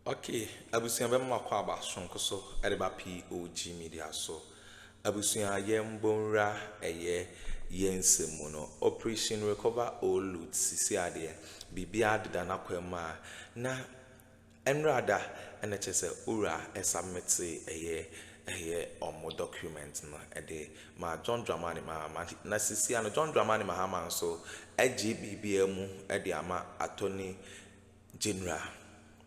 Okay, abusia be ma kwa ba sonko so e ba POG Media so. Abusia yembonra eye yensemu no. Operation Recover All Loot sisi ade. Bibia deda na kwema na enrada ene chese ura submit eye omo document no ede ma John Dramani Mahama na sisi ano John Dramani Mahama so bibia mu ede ama attorney general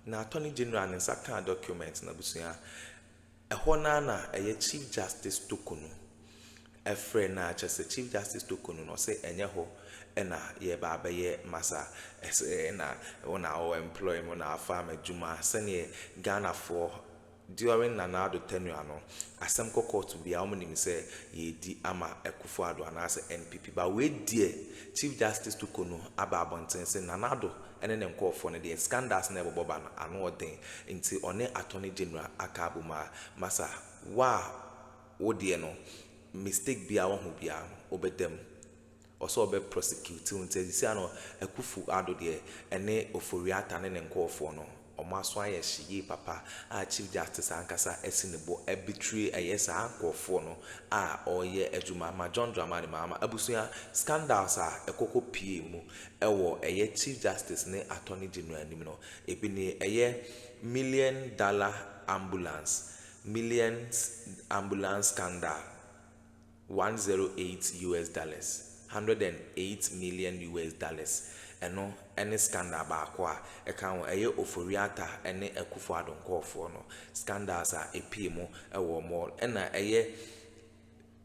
na attorney general ne saka document na busia na chief justice Torkonoo efre na chese chief justice Torkonoo no say enye ho na ye ba ye masa na ona o employ mo na farm adwuma sene Ghana for during Addo tenure no asem court bia omonim say ye di ama Akuffo Addo anase NPP ba we die chief justice Torkonoo aba abonten say Addo ene ne nkofo ne de scandals na ebobo ba ano oden nti one attorney general akabuma masa wa wo de no mistake bia wo hu bia obedem also be prosecute until you see ano Akuffo Addo de ene oforiata ne nkofo no omaso ayeshi papa a chief justice ankasa esinebo ebitri ayesa ankofo no a oye adwuma ma John Dramani Mahama abusuya scandals a ekoko pie mu ewo eye chief justice ne attorney general nim no ebi ne eye $1 million ambulance scandal $108 $108 million eno any scandal ba kwa e kan eye oforiata ene Akuffo Addo nkofo no scandals a epie ewo mall ena eye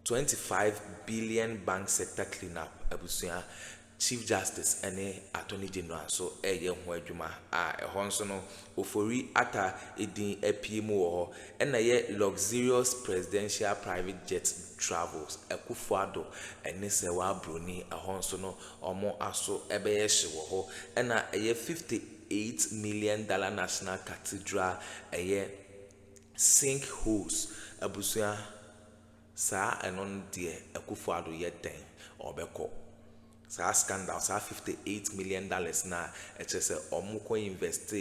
25 billion bank sector cleanup abusia chief justice ene attorney general so eye ho adwuma a ehonso no ofori ata edin epie wo ena ye luxurious presidential private jet travels Akuffo Addo ene sewa broni ehonso no omo aso ebeye hye wo ena eye $58 million national cathedral eye sinkholes abusia sa enon de Akuffo Addo ye den obeko sa scandal sa $58 million na chese omuko invest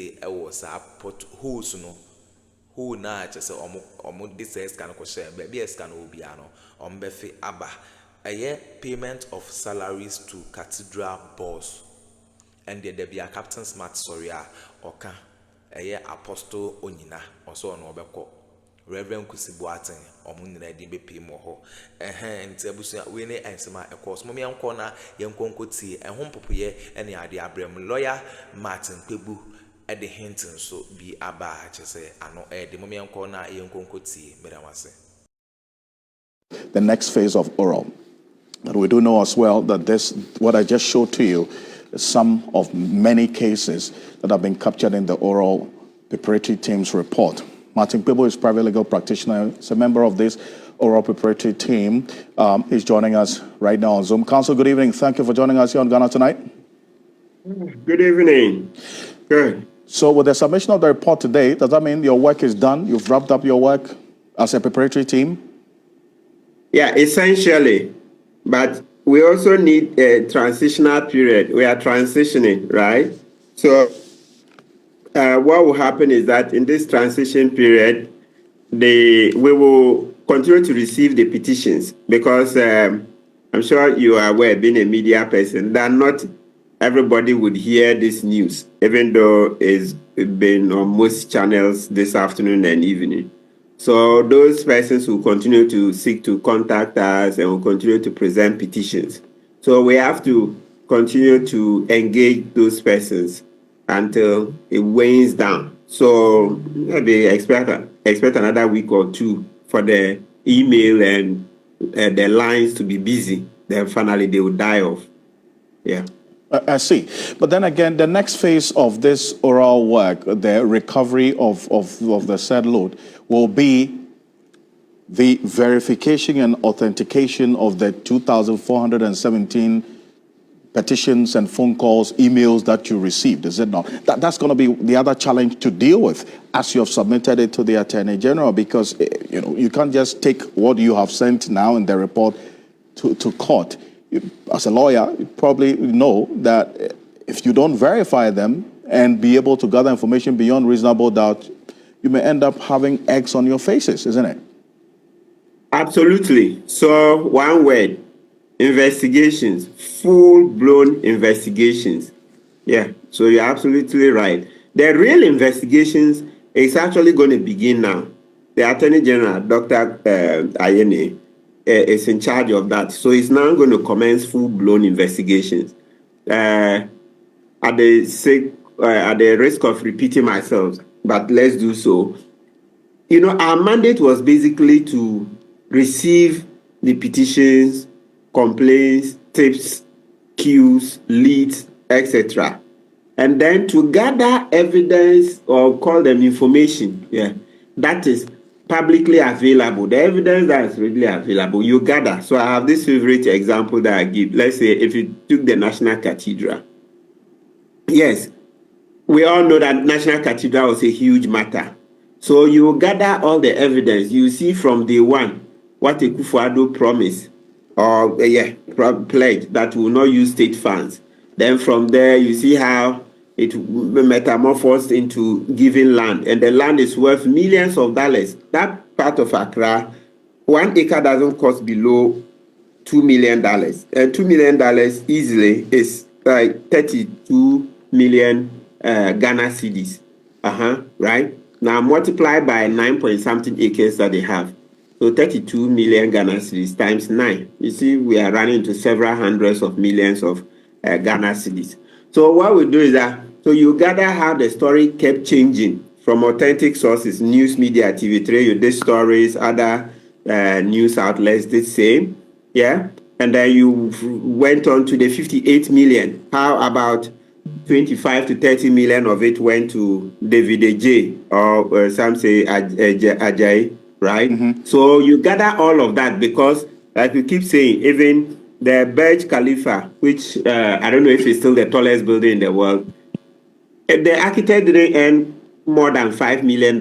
sa potholes no who na chese omu this scan ko share be scan obia no ombefe aba aye payment of salaries to cathedral boss and there be a captain smart sorry oka aye apostle onyina also no obeko Reverend Kusibuaten omunira di be pay mo ho nti abusu we ne ensema ekos mo me enko na yenkonko tie ehom popoye ene ade abrem lawyer Martin Kpebu e de hintin so bi aba chese ano e de mo me enko na yenkonko tie medamase. The next phase of oral. But we do know as well that this, what I just showed to you, is some of many cases that have been captured in the oral preparatory team's report. Martin Kpebu is private legal practitioner. He's a member of this oral preparatory team. He's joining us right now on Zoom. Counsel, good evening. Thank you for joining us here on Ghana Tonight. Good evening. Good. So with the submission of the report today, does that mean your work is done? You've wrapped up your work as a preparatory team? Yeah, essentially. But we also need a transitional period. We are transitioning, right? So what will happen is that in this transition period, we will continue to receive the petitions because I'm sure you are aware, being a media person, that not everybody would hear this news, even though it's been on most channels this afternoon and evening. So those persons will continue to seek to contact us and will continue to present petitions. So we have to continue to engage those persons until it wanes down. So maybe expect another week or two for the email and the lines to be busy. Then finally they will die off. Yeah. I see. But then again, the next phase of this oral work, the recovery of the said load, will be the verification and authentication of the 2,417 petitions and phone calls, emails that you received, is it not? That's going to be the other challenge to deal with as you have submitted it to the Attorney General, because you can't just take what you have sent now in the report to court. As a lawyer, you probably know that if you don't verify them, and be able to gather information beyond reasonable doubt, you may end up having eggs on your faces, isn't it? Absolutely. So one word, investigations, full-blown investigations. Yeah, so you're absolutely right. The real investigations is actually going to begin now. The Attorney General, Dr. Ayene, is in charge of that. So he's now going to commence full-blown investigations. At the risk of repeating myself, but let's do so. You know, our mandate was basically to receive the petitions, complaints, tips, cues, leads, etc. And then to gather evidence, or call them information, that is publicly available. The evidence that is readily available, you gather. So I have this favorite example that I give. Let's say if you took the National Cathedral. Yes, we all know that National Cathedral was a huge matter. So you gather all the evidence. You see from day one what Akuffo promised, or pledged that will not use state funds. Then from there, you see how it metamorphosed into giving land, and the land is worth millions of dollars. That part of Accra, 1 acre doesn't cost below $2 million, and $2 million easily is like 32 million Ghana cedis. Right? Now multiply by 9 point something acres that they have. So 32 million Ghana cedis times 9. You see, we are running into several hundreds of millions of Ghana cedis. So what we do is that, so you gather how the story kept changing from authentic sources, news media, TV3, you did stories, other news outlets did same, and then you went on to the 58 million. How about 25 to 30 million of it went to David J, or some say Ajay, right? Mm-hmm. So you gather all of that because, like we keep saying, even the Burj Khalifa, which I don't know if it's still the tallest building in the world, the architect didn't earn more than $5 million.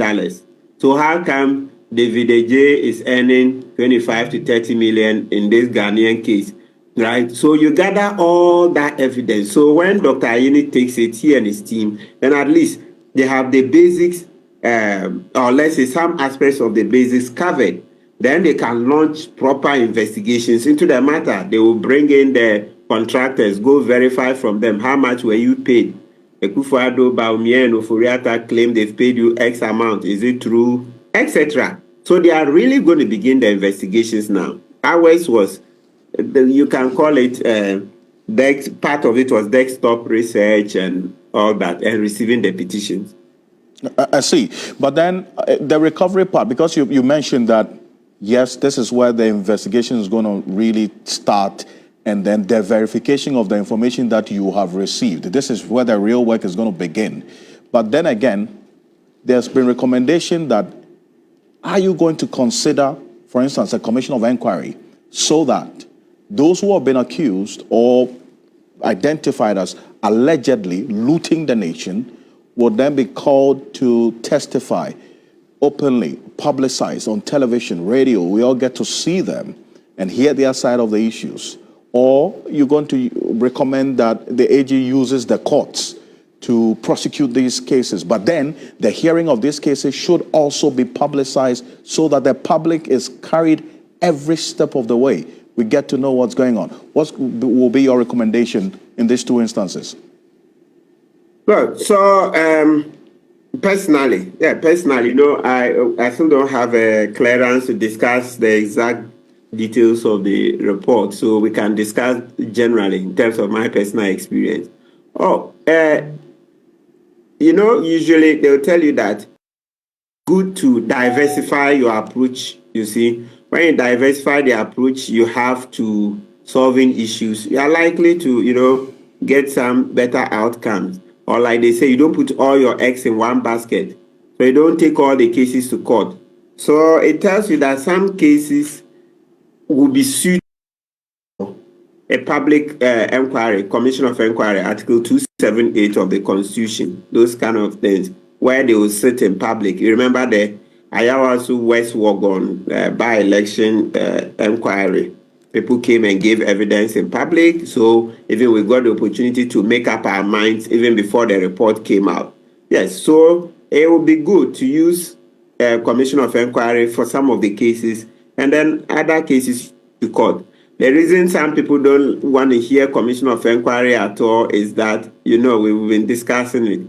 So how come David J is earning 25 to 30 million in this Ghanaian case, right? So you gather all that evidence. So when Dr. Ayene takes it, he and his team, then at least they have the basics, or let's say some aspects of the basics covered. Then they can launch proper investigations into the matter. They will bring in the contractors, go verify from them how much were you paid. Akuffo, Bawumia, and Oforiatta claim they've paid you X amount. Is it true? Etc. So they are really going to begin the investigations now. Ours was, you can call it, part of it was desktop research and all that, and receiving the petitions. I see. But then the recovery part, because you mentioned that, yes, this is where the investigation is going to really start, and then the verification of the information that you have received. This is where the real work is going to begin. But then again, there's been recommendation that, are you going to consider, for instance, a commission of inquiry so that those who have been accused or identified as allegedly looting the nation would then be called to testify openly, publicized on television, radio? We all get to see them and hear their side of the issues. Or you're going to recommend that the AG uses the courts to prosecute these cases. But then the hearing of these cases should also be publicized so that the public is carried every step of the way. We get to know what's going on. What will be your recommendation in these two instances? Well, so personally, I still don't have a clearance to discuss the exact details of the report, so we can discuss generally in terms of my personal experience. Usually they'll tell you that good to diversify your approach. You see, when you diversify the approach you have to solving issues, you are likely to, get some better outcomes. Or like they say, you don't put all your eggs in one basket. So you don't take all the cases to court. So it tells you that some cases will be suited for a public inquiry, Commission of Inquiry, Article 278 of the Constitution, those kind of things, where they will sit in public. You remember the Ayawasu West Wagon by-election inquiry. people came and gave evidence in public. So even we got the opportunity to make up our minds even before the report came out. Yes, so it would be good to use a commission of inquiry for some of the cases and then other cases to court. The reason some people don't want to hear commission of inquiry at all is that, we've been discussing it.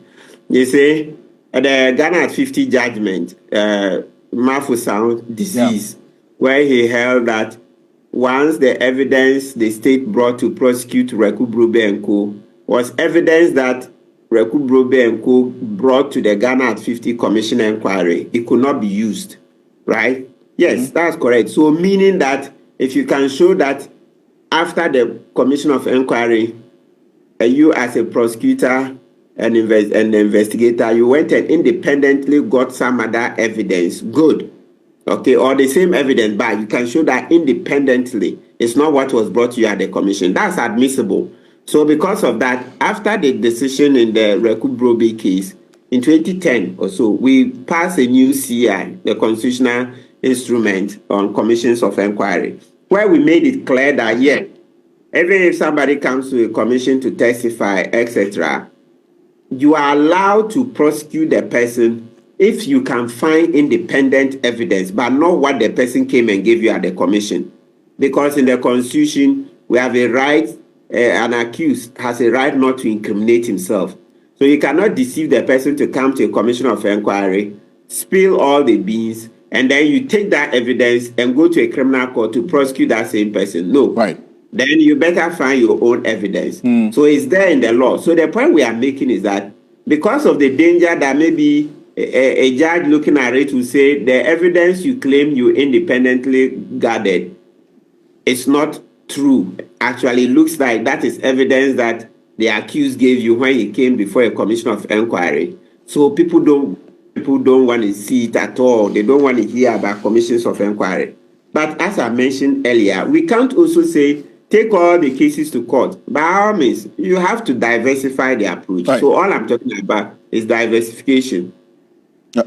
You see, the Ghana at 50 judgment, Mafu Sound disease, where he held that once the evidence the state brought to prosecute Reku Brobe and Co. was evidence that Reku Brobe and Co. brought to the Ghana at 50 commission inquiry, it could not be used, right? Yes, that's correct. So meaning that if you can show that after the commission of inquiry, you as a prosecutor and the investigator, you went and independently got some other evidence, good. Okay, or the same evidence, but you can show that independently. It's not what was brought to you at the commission. That's admissible. So because of that, after the decision in the Reku Brobe case, in 2010 or so, we passed a new CI, the constitutional instrument on commissions of inquiry, where we made it clear that, even if somebody comes to a commission to testify, etc., you are allowed to prosecute the person if you can find independent evidence, but not what the person came and gave you at the commission. Because in the Constitution, we have a right, an accused has a right not to incriminate himself. So you cannot deceive the person to come to a commission of inquiry, spill all the beans, and then you take that evidence and go to a criminal court to prosecute that same person. No. Right. Then you better find your own evidence. So it's there in the law. So the point we are making is that because of the danger that maybe a judge looking at it will say the evidence you claim you independently gathered, it's not true. Actually, it looks like that is evidence that the accused gave you when he came before a commission of inquiry. So people don't want to see it at all. They don't want to hear about commissions of inquiry. But as I mentioned earlier, we can't also say take all the cases to court. By all means, you have to diversify the approach. Right. So all I'm talking about is diversification.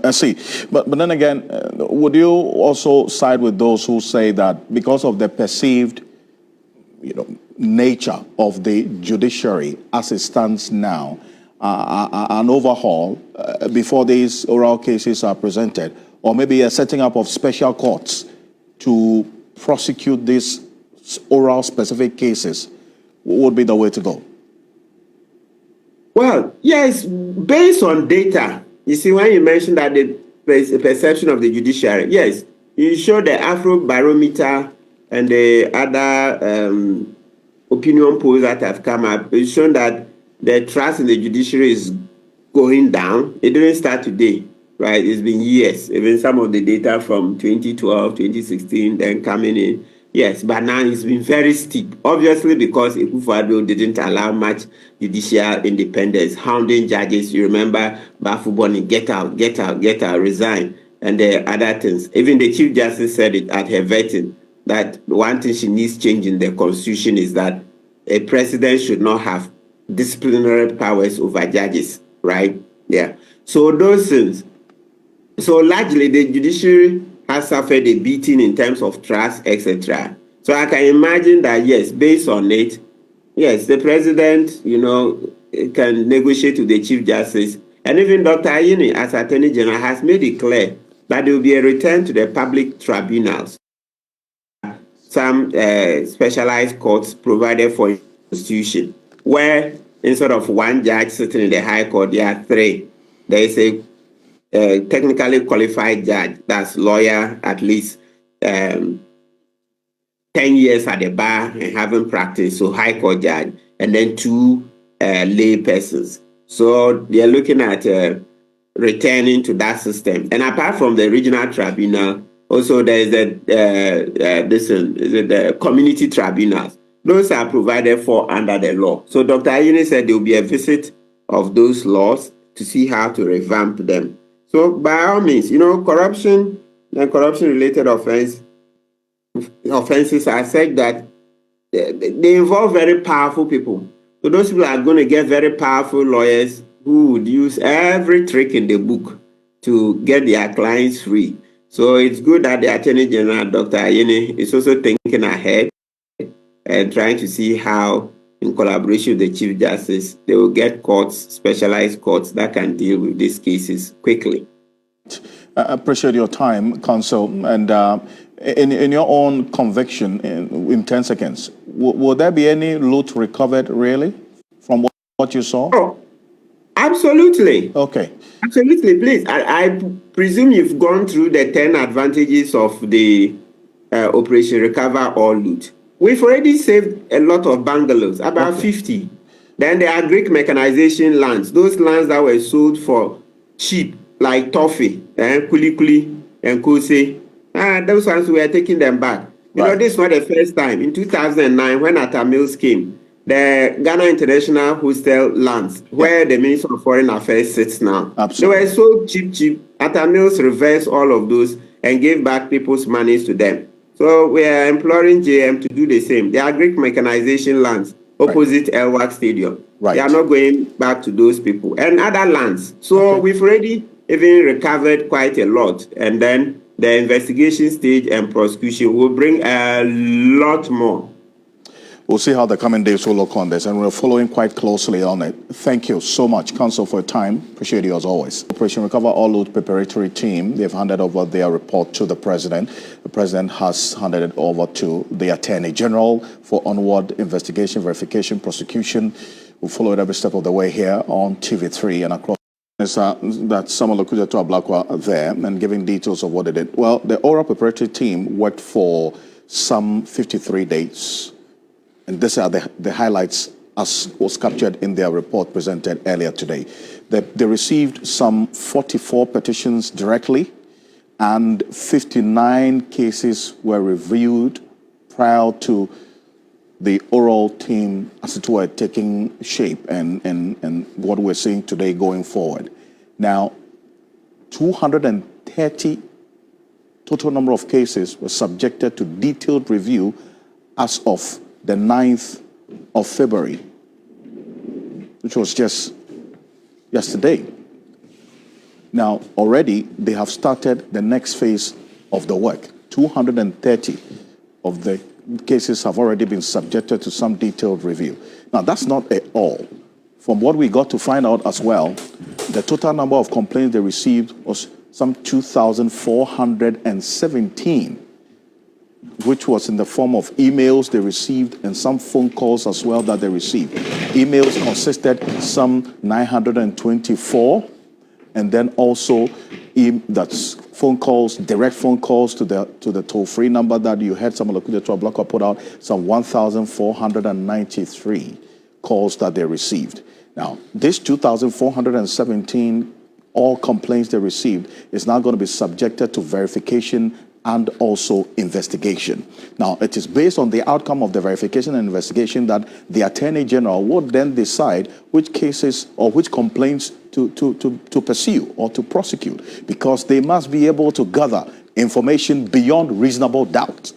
I see. But then again, would you also side with those who say that because of the perceived nature of the judiciary as it stands now, an overhaul before these oral cases are presented, or maybe a setting up of special courts to prosecute these oral specific cases would be the way to go? Well, yes, based on data. You see, when you mentioned that the perception of the judiciary, yes, you show the Afro barometer and the other opinion polls that have come up. It's shown that the trust in the judiciary is going down. It didn't start today, right? It's been years. Even some of the data from 2012, 2016, then coming in. Yes, but now it's been very steep. Obviously, because Akuffo didn't allow much judicial independence, hounding judges. You remember Bafuboni, get out, resign, and the other things. Even the Chief Justice said it at her vetting that one thing she needs change in the Constitution is that a president should not have disciplinary powers over judges, right? Yeah. So those things. So largely, the judiciary has suffered a beating in terms of trust, etc. So I can imagine that, yes, based on it, yes, the president, can negotiate with the Chief Justice. And even Dr. Ayini, as Attorney General, has made it clear that there will be a return to the public tribunals. Some specialized courts provided for the Constitution, where instead of one judge sitting in the High Court, there are three. There is a technically qualified judge, that's lawyer, at least 10 years at the bar and having practiced, so High Court judge, and then two lay persons. So they're looking at returning to that system. And apart from the regional tribunal, also there is the community tribunals. Those are provided for under the law. So Dr. Ayini said there will be a visit of those laws to see how to revamp them. So by all means, corruption and corruption-related offenses are said that they involve very powerful people. So those people are going to get very powerful lawyers who would use every trick in the book to get their clients free. So it's good that the Attorney General, Dr. Ayini, is also thinking ahead. trying to see how, in collaboration with the Chief Justice, they will get courts, specialized courts that can deal with these cases quickly. I appreciate your time, Counsel. And in your own conviction, in 10 seconds, will there be any loot recovered, really, from what you saw? Oh, absolutely. Okay. Absolutely, please. I presume you've gone through the 10 advantages of the Operation Recover or Loot. We've already saved a lot of bungalows, about 50. Then there are Greek mechanization lands, those lands that were sold for cheap, like toffee, kuli kuli, and kose. Those ones, we are taking them back. You know, this is not the first time. In 2009, when Atta Mills came, the Ghana International Hostel lands, where the Minister of Foreign Affairs sits now. Absolutely. They were so cheap. Atta Mills reversed all of those and gave back people's monies to them. So we are imploring JM to do the same. There are Greek mechanization lands opposite Elwak Stadium. They are not going back to those people and other lands. So we've already even recovered quite a lot. And then the investigation stage and prosecution will bring a lot more. We'll see how the coming days will look on this, and we're following quite closely on it. Thank you so much, Counsel, for your time. Appreciate you as always. Operation Recover All Loot preparatory team, they've handed over their report to the President. The President has handed it over to the Attorney General for onward investigation, verification, prosecution. We'll follow it every step of the way here on TV3 and across. That Samuel Okuja to Ablakwa there and giving details of what they did. Well, the oral preparatory team worked for some 53 days. And these are the highlights as was captured in their report presented earlier today. They received some 44 petitions directly, and 59 cases were reviewed prior to the oral team, as it were, taking shape and what we're seeing today going forward. Now, 230 total number of cases were subjected to detailed review as of the 9th of February, which was just yesterday. Now, already they have started the next phase of the work. 230 of the cases have already been subjected to some detailed review. Now, that's not at all. From what we got to find out as well, the total number of complaints they received was some 2,417, which was in the form of emails they received and some phone calls as well that they received. Emails consisted some 924, and then also that's phone calls, direct phone calls to the toll-free number that you heard some of the block put out, some 1,493 calls that they received. Now, this 2,417 all complaints they received is now going to be subjected to verification and also investigation. Now, it is based on the outcome of the verification and investigation that the Attorney General would then decide which cases or which complaints to pursue or to prosecute, because they must be able to gather information beyond reasonable doubt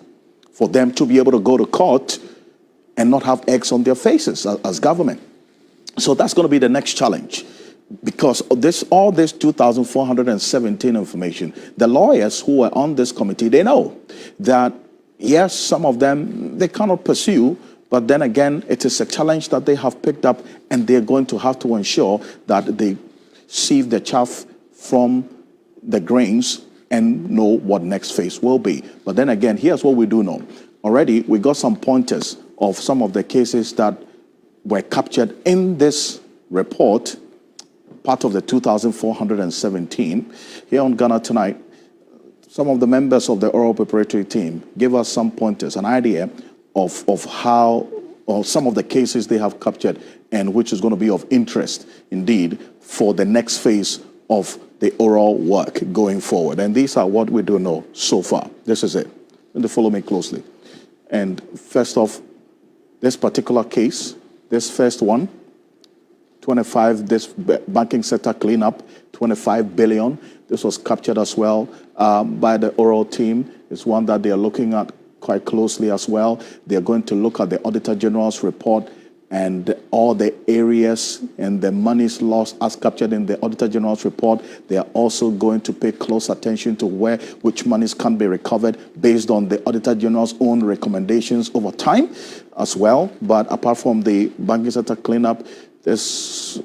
for them to be able to go to court and not have eggs on their faces as government. So that's going to be the next challenge. Because all this 2,417 information, the lawyers who are on this committee, they know that, yes, some of them, they cannot pursue, but then again, it is a challenge that they have picked up, and they're going to have to ensure that they sieve the chaff from the grains and know what next phase will be. But then again, here's what we do know. Already, we got some pointers of some of the cases that were captured in this report, part of the 2,417. Here on Ghana Tonight, some of the members of the oral preparatory team gave us some pointers, an idea of how, or some of the cases they have captured, and which is going to be of interest indeed for the next phase of the oral work going forward. And these are what we do know so far. This is it. And follow me closely. And first off, this particular case, this first one, 25, this banking sector cleanup, 25 billion. This was captured as well by the oral team. It's one that they are looking at quite closely as well. They are going to look at the Auditor General's report and all the areas and the monies lost as captured in the Auditor General's report. They are also going to pay close attention to which monies can be recovered based on the Auditor General's own recommendations over time as well. But apart from the banking sector cleanup, there's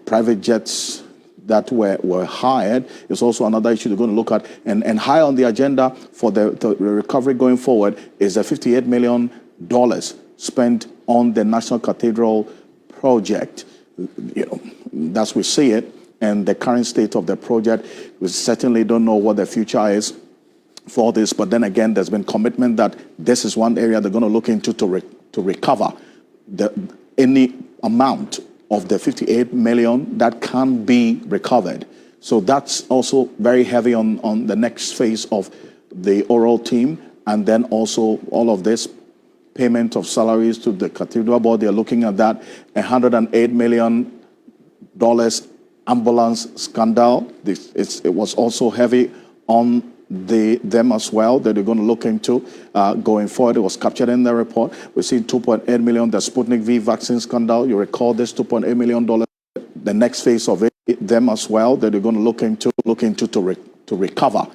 private jets that were hired is also another issue they're going to look at. And high on the agenda for the recovery going forward is the $58 million spent on the National Cathedral project. As we see it, and the current state of the project, we certainly don't know what the future is for this. But then again, there's been commitment that this is one area they're going to look into to recover any amount of the 58 million that can be recovered. So that's also very heavy on the next phase of the oral team. And then also all of this payment of salaries to the Cathedral Board, they're looking at that. $108 million ambulance scandal. It was also heavy on them as well that they're going to look into going forward. It was captured in the report. We've seen $2.8 million, the Sputnik V vaccine scandal. You recall this $2.8 million. The next phase of it, them as well that they're going to look into to recover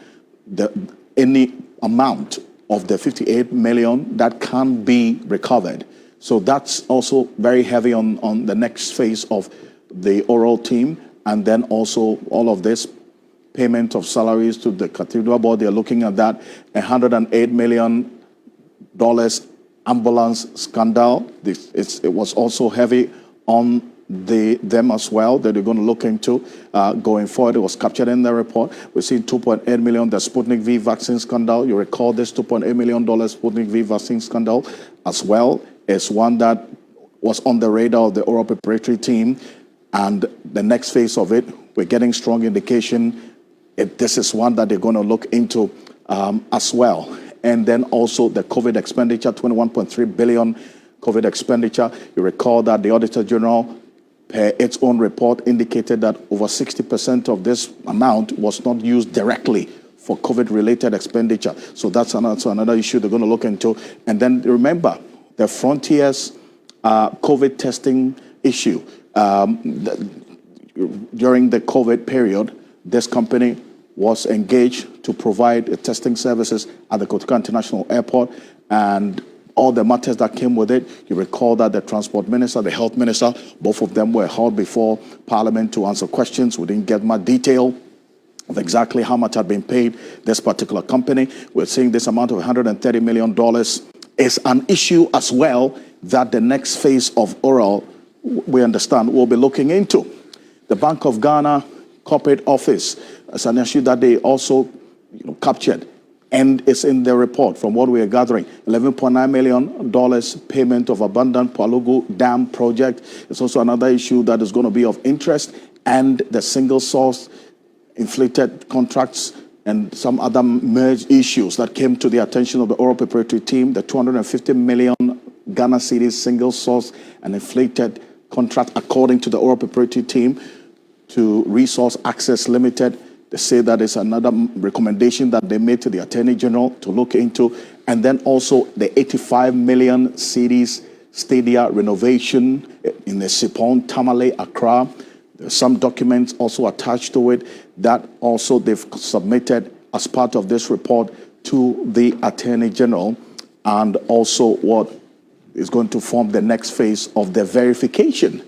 any amount of the 58 million that can be recovered. So that's also very heavy on the next phase of the oral team. And then also all of this payment of salaries to the Cathedral Board, they're looking at that. $108 million ambulance scandal. It was also heavy on them as well that they're going to look into going forward. It was captured in the report. We've seen $2.8 million, the Sputnik V vaccine scandal. You recall this $2.8 million Sputnik V vaccine scandal as well is one that was on the radar of the oral preparatory team. And the next phase of it, we're getting strong indication this is one that they're going to look into as well. And then also the COVID expenditure, 21.3 billion COVID expenditure. You recall that the Auditor General, per its own report, indicated that over 60% of this amount was not used directly for COVID-related expenditure. So that's another issue they're going to look into. And then remember, the Frontiers COVID testing issue. During the COVID period, this company was engaged to provide testing services at the Torkonoo International Airport, and all the matters that came with it. You recall that the Transport Minister, the Health Minister, both of them were held before Parliament to answer questions. We didn't get much detail of exactly how much had been paid this particular company. We're seeing this amount of $130 million is an issue as well that the next phase of oral, we understand, will be looking into. The Bank of Ghana corporate office is an issue that they also captured, and it's in the report from what we are gathering. $11.9 million payment of abandoned Palugu Dam project. It's also another issue that is going to be of interest, and the single source inflated contracts and some other merged issues that came to the attention of the oral preparatory team. The 250 million Ghana cedis single source and inflated contract, according to the oral preparatory team, to Resource Access Limited. They say that is another recommendation that they made to the Attorney General to look into. And then also the 85 million cedis stadia renovation in the Sipon, Tamale, Accra. There's some documents also attached to it that also they've submitted as part of this report to the Attorney General, and also what is going to form the next phase of the verification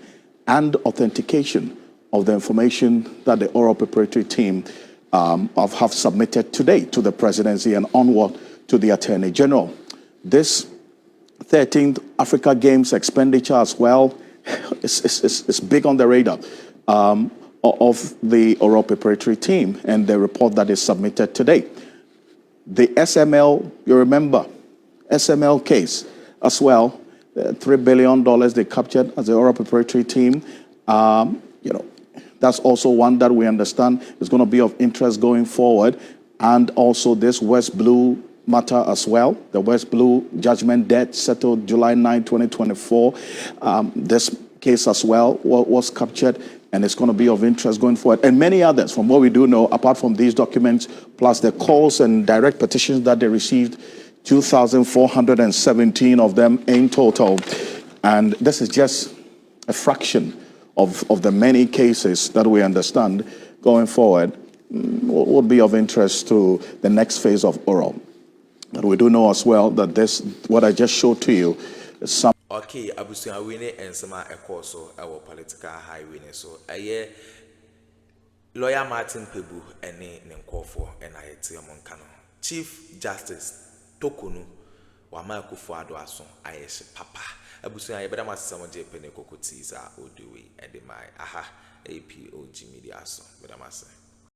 and authentication of the information that the oral preparatory team have submitted today to the presidency and onward to the Attorney General. This 13th Africa Games expenditure as well is big on the radar of the oral preparatory team and the report that is submitted today. The SML, you remember, SML case as well, $3 billion they captured as the oral preparatory team. That's also one that we understand is going to be of interest going forward. And also this West Blue matter as well. The West Blue judgment debt settled July 9, 2024. This case as well was captured, and it's going to be of interest going forward. And many others, from what we do know, apart from these documents, plus the calls and direct petitions that they received, 2,417 of them in total. And this is just a fraction of the many cases that we understand going forward would be of interest to the next phase of oral. But we do know as well that this, what I just showed to you, is some. Okay, abusuan wini ensema ekoso ewo political highway ne so lawyer Martin Pebu ene nenkofo ena yete omonka no Chief Justice Torkonoo wama Akuffo Addo aso ayeshe papa abusuan yebeda masesamo je pene kokoti za odewe ede mai aha POG Media so beda mase